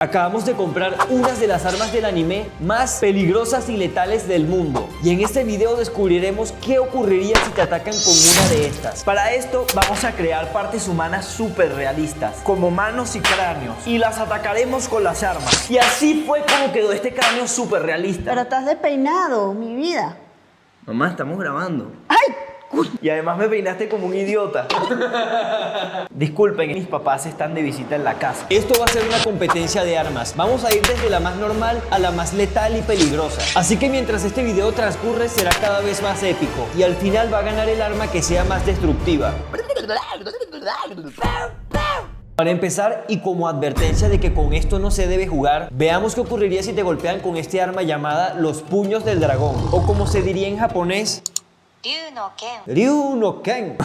Acabamos de comprar unas de las armas del anime más peligrosas y letales del mundo. Y en este video descubriremos qué ocurriría si te atacan con una de estas. Para esto vamos a crear partes humanas súper realistas, como manos y cráneos, y las atacaremos con las armas. Y así fue como quedó este cráneo súper realista. Pero estás despeinado, mi vida. Mamá, estamos grabando. ¡Ay! Y además me peinaste como un idiota. Disculpen, mis papás están de visita en la casa. Esto va a ser una competencia de armas. Vamos a ir desde la más normal a la más letal y peligrosa. Así que mientras este video transcurre será cada vez más épico. Y al final va a ganar el arma que sea más destructiva. Para empezar, y como advertencia de que con esto no se debe jugar, veamos qué ocurriría si te golpean con este arma llamada los puños del dragón, o como se diría en japonés, Ryu no Ken.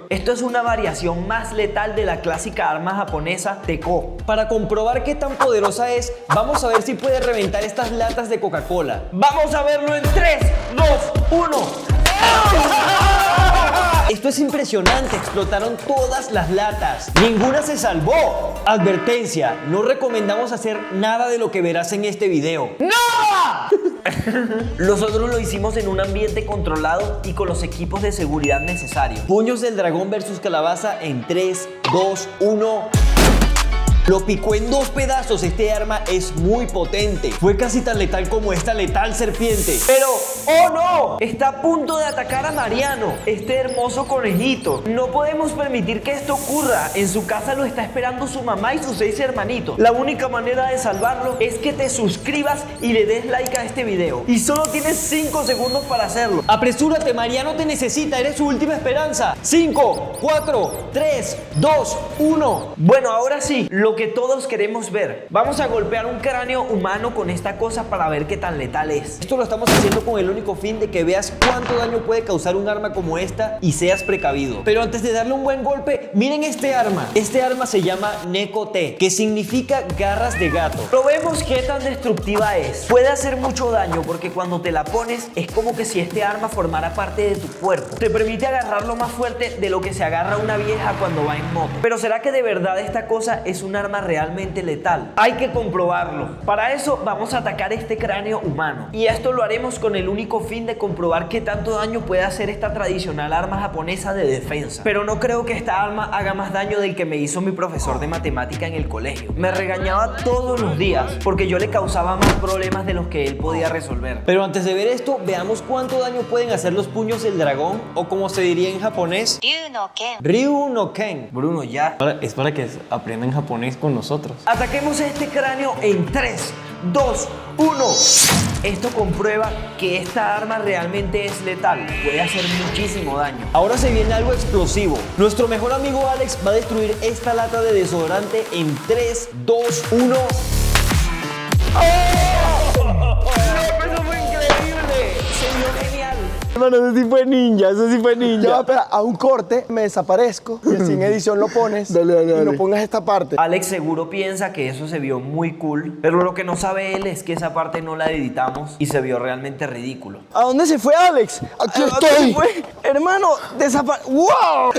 Esto es una variación más letal de la clásica arma japonesa Teko. Para comprobar qué tan poderosa es, vamos a ver si puede reventar estas latas de Coca-Cola. ¡Vamos a verlo en 3, 2, 1! Esto es impresionante, explotaron todas las latas. Ninguna se salvó. Advertencia, no recomendamos hacer nada de lo que verás en este video. ¡No! Nosotros lo hicimos en un ambiente controlado y con los equipos de seguridad necesarios. Puños del dragón versus calabaza en 3, 2, 1... Lo picó en 2 pedazos, este arma es muy potente. Fue casi tan letal como esta letal serpiente. Pero, ¡oh no! Está a punto de atacar a Mariano, este hermoso conejito. No podemos permitir que esto ocurra. En su casa lo está esperando su mamá y sus 6 hermanitos. La única manera de salvarlo es que te suscribas y le des like a este video. Y solo tienes 5 segundos para hacerlo. Apresúrate, Mariano te necesita, eres su última esperanza. 5, 4, 3, 2, 1. Bueno, ahora sí, lo que todos queremos ver. Vamos a golpear un cráneo humano con esta cosa para ver qué tan letal es. Esto lo estamos haciendo con el único fin de que veas cuánto daño puede causar un arma como esta y seas precavido. Pero antes de darle un buen golpe, miren este arma. Este arma se llama Neko Te, que significa garras de gato. Probemos qué tan destructiva es. Puede hacer mucho daño porque cuando te la pones es como que si este arma formara parte de tu cuerpo. Te permite agarrarlo más fuerte de lo que se agarra una vieja cuando va en moto. Pero ¿será que de verdad esta cosa es un arma realmente letal? Hay que comprobarlo. Para eso vamos a atacar este cráneo humano. Y esto lo haremos con el único fin de comprobar qué tanto daño puede hacer esta tradicional arma japonesa de defensa. Pero no creo que esta arma haga más daño del que me hizo mi profesor de matemática en el colegio. Me regañaba todos los días porque yo le causaba más problemas de los que él podía resolver. Pero antes de ver esto, veamos cuánto daño pueden hacer los puños del dragón, o como se diría en japonés, Ryu no Ken. Bruno, ya. Es para que aprendan japonés con nosotros. Ataquemos este cráneo en 3, 2, 1. Esto comprueba que esta arma realmente es letal. Puede hacer muchísimo daño. Ahora se viene algo explosivo. Nuestro mejor amigo Alex va a destruir esta lata de desodorante en 3, 2, 1. ¡Eso fue increíble! Se vio genial. Hermano, eso sí fue ninja, eso sí fue ninja. Ya, espera, a un corte me desaparezco y así en edición lo pones. Dale. Y no pongas esta parte. Alex seguro piensa que eso se vio muy cool, pero lo que no sabe él es que esa parte no la editamos y se vio realmente ridículo. ¿A dónde se fue Alex? Aquí estoy. Hermano, desapareció. ¡Wow!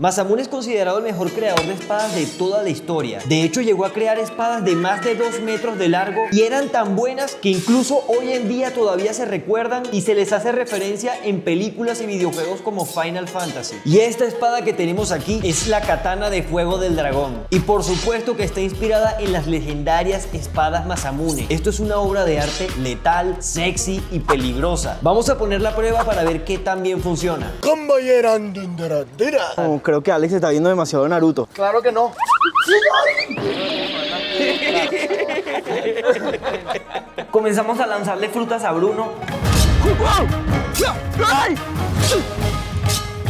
Masamune es considerado el mejor creador de espadas de toda la historia. De hecho, llegó a crear espadas de más de 2 metros de largo y eran tan buenas que incluso hoy en día todavía se recuerdan y se les hace referencia en películas y videojuegos como Final Fantasy. Y esta espada que tenemos aquí es la katana de fuego del dragón. Y por supuesto que está inspirada en las legendarias espadas Masamune. Esto es una obra de arte letal, sexy y peligrosa. Vamos a poner la prueba para ver qué tan bien funciona. No, creo que Alex está viendo demasiado Naruto. Claro que no. Comenzamos a lanzarle frutas a Bruno.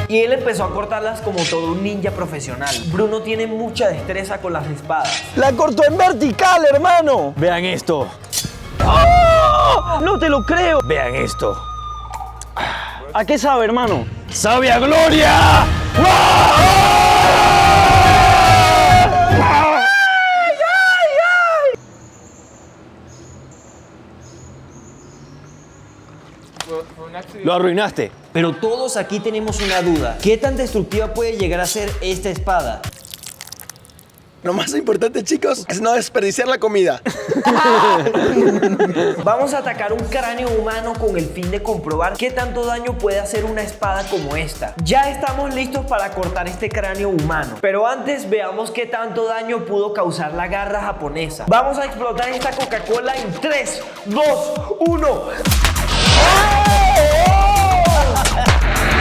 Y él empezó a cortarlas como todo un ninja profesional. Bruno tiene mucha destreza con las espadas. La cortó en vertical, hermano. Vean esto. ¡Oh! No te lo creo. Vean esto. ¿A qué sabe, hermano? ¡Sabe a gloria! Fue un accidente. Lo arruinaste. Pero todos aquí tenemos una duda. ¿Qué tan destructiva puede llegar a ser esta espada? Lo más importante, chicos, es no desperdiciar la comida. Vamos a atacar un cráneo humano con el fin de comprobar qué tanto daño puede hacer una espada como esta. Ya estamos listos para cortar este cráneo humano, pero antes veamos qué tanto daño pudo causar la garra japonesa. Vamos a explotar esta Coca-Cola en 3, 2, 1.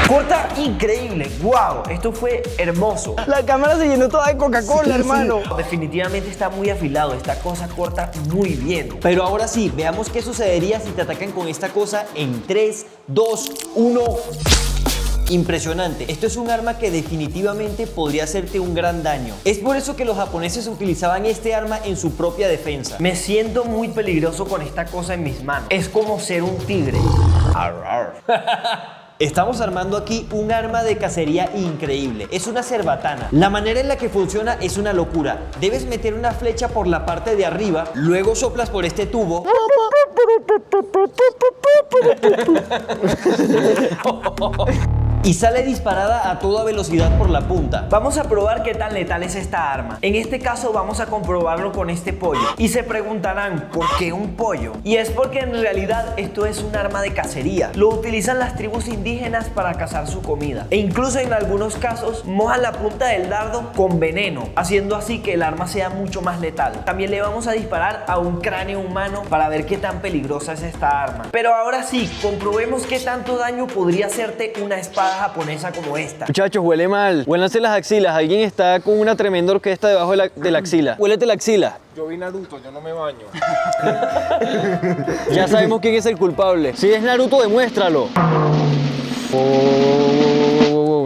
Corta increíble, wow, esto fue hermoso. La cámara se llenó toda de Coca-Cola, hermano. Definitivamente está muy afilado, esta cosa corta muy bien. Pero ahora sí, veamos qué sucedería si te atacan con esta cosa en 3, 2, 1. Impresionante. Esto es un arma que definitivamente podría hacerte un gran daño. Es por eso que los japoneses utilizaban este arma en su propia defensa. Me siento muy peligroso con esta cosa en mis manos. Es como ser un tigre. Estamos armando aquí un arma de cacería increíble. Es una cerbatana. La manera en la que funciona es una locura. Debes meter una flecha por la parte de arriba, luego soplas por este tubo y sale disparada a toda velocidad por la punta. Vamos a probar qué tan letal es esta arma. En este caso vamos a comprobarlo con este pollo. Y se preguntarán, ¿por qué un pollo? Y es porque en realidad esto es un arma de cacería. Lo utilizan las tribus indígenas para cazar su comida. E incluso en algunos casos mojan la punta del dardo con veneno, haciendo así que el arma sea mucho más letal. También le vamos a disparar a un cráneo humano para ver qué tan peligrosa es esta arma. Pero ahora sí, comprobemos qué tanto daño podría hacerte una espada japonesa como esta. Muchachos, huele mal. Huélanse las axilas. Alguien está con una tremenda orquesta debajo de la axila. Huélete la axila. Yo vi Naruto, yo no me baño. Ya sabemos quién es el culpable. Si es Naruto, demuéstralo.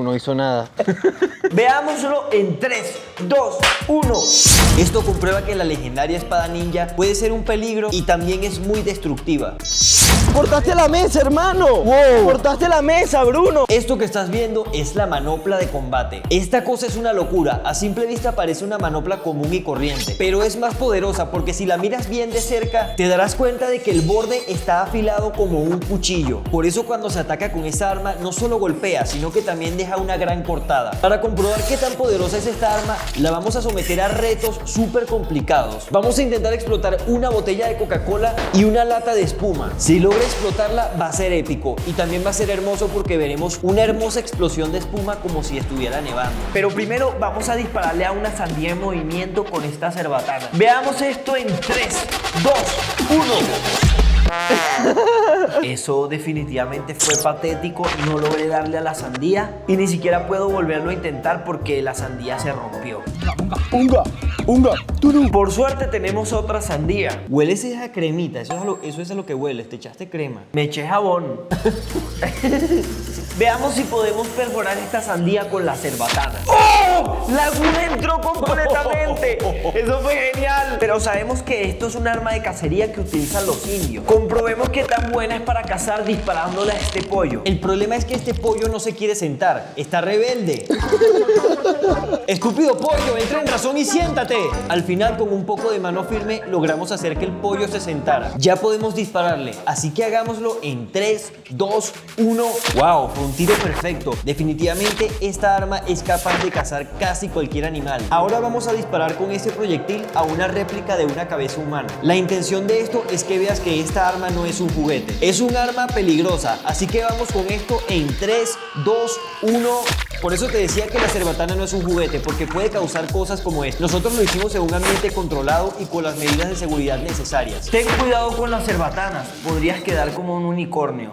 No hizo nada. Veámoslo en 3, 2, 1. Esto comprueba que la legendaria espada ninja puede ser un peligro y también es muy destructiva. ¡Cortaste la mesa, hermano! Wow. ¡Cortaste la mesa, Bruno! Esto que estás viendo es la manopla de combate. Esta cosa es una locura. A simple vista parece una manopla común y corriente, pero es más poderosa porque si la miras bien de cerca te darás cuenta de que el borde está afilado como un cuchillo. Por eso cuando se ataca con esa arma no solo golpea, sino que también deja una gran cortada. Para comprobar qué tan poderosa es esta arma, la vamos a someter a retos súper complicados. Vamos a intentar explotar una botella de Coca-Cola y una lata de espuma. Si logra explotarla va a ser épico y también va a ser hermoso porque veremos una hermosa explosión de espuma como si estuviera nevando. Pero primero vamos a dispararle a una sandía en movimiento con esta cerbatana. Veamos esto en 3, 2, 1. Eso definitivamente fue patético. No logré darle a la sandía y ni siquiera puedo volverlo a intentar porque la sandía se rompió. Unga, turú. Por suerte tenemos otra sandía. Hueles esa cremita, eso es a lo que hueles. Te echaste crema. Me eché jabón. Veamos si podemos perforar esta sandía con la cerbatana. ¡Oh! La aguja entró completamente. Eso fue genial. Pero sabemos que esto es un arma de cacería que utilizan los indios. Comprobemos qué tan buena es para cazar disparándole a este pollo. El problema es que este pollo no se quiere sentar. Está rebelde. Estúpido pollo, entra en razón y siéntate. Al final, con un poco de mano firme, logramos hacer que el pollo se sentara. Ya podemos dispararle, así que hagámoslo en 3, 2, 1. ¡Wow! Fue un tiro perfecto. Definitivamente esta arma es capaz de cazar casi cualquier animal. Ahora vamos a disparar con este proyectil a una réplica de una cabeza humana. La intención de esto es que veas que esta arma no es un juguete. Es un arma peligrosa, así que vamos con esto en 3, 2, 1. Por eso te decía que la cerbatana no es un juguete, porque puede causar cosas como esta. Nosotros lo hicimos en un ambiente controlado y con las medidas de seguridad necesarias. Ten cuidado con las cerbatanas, podrías quedar como un unicornio.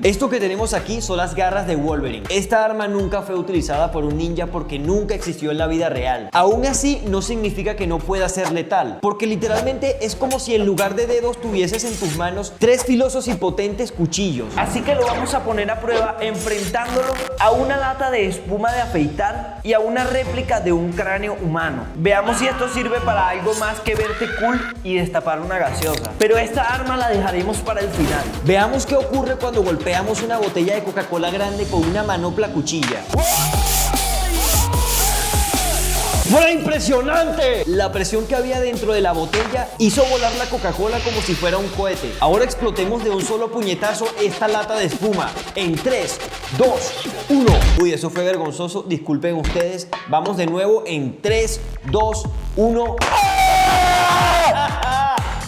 Esto que tenemos aquí son las garras de Wolverine. Esta arma nunca fue utilizada por un ninja porque nunca existió en la vida real. Aún así, no significa que no pueda ser letal, porque literalmente es como si en lugar de dedos tuvieses en tus manos 3 filosos y potentes cuchillos. Así que lo vamos a poner a prueba enfrentándolo a una lata de espuma de afeitar y a una réplica de un cráneo humano. Veamos si esto sirve para algo más que verte cool y destapar una gaseosa. Pero esta arma la dejaremos para el final. Veamos qué ocurre cuando golpeamos una botella de Coca-Cola grande con una manopla cuchilla. ¡Fue impresionante! La presión que había dentro de la botella hizo volar la Coca-Cola como si fuera un cohete. Ahora explotemos de un solo puñetazo esta lata de espuma. En 3, 2, 1. Uy, eso fue vergonzoso. Disculpen ustedes. Vamos de nuevo en 3, 2, 1.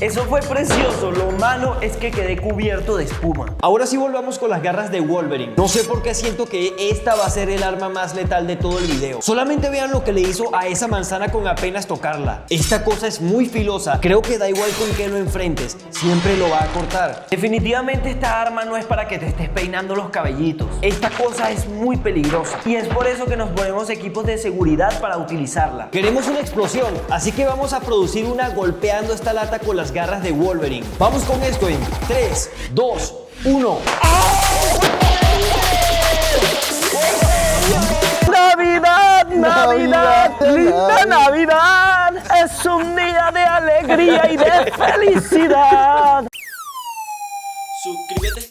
Eso fue precioso, lo malo es que quedé cubierto de espuma. Ahora sí volvamos con las garras de Wolverine. No sé por qué siento que esta va a ser el arma más letal de todo el video. Solamente vean lo que le hizo a esa manzana con apenas tocarla. Esta cosa es muy filosa, creo que da igual con qué lo enfrentes, siempre lo va a cortar. Definitivamente esta arma no es para que te estés peinando los cabellitos. Esta cosa es muy peligrosa y es por eso que nos ponemos equipos de seguridad para utilizarla. Queremos una explosión, así que vamos a producir una golpeando esta lata con las garras de Wolverine. Vamos con esto en 3, 2, 1. Navidad, Navidad, linda Navidad, es un día de alegría y de felicidad. Suscríbete.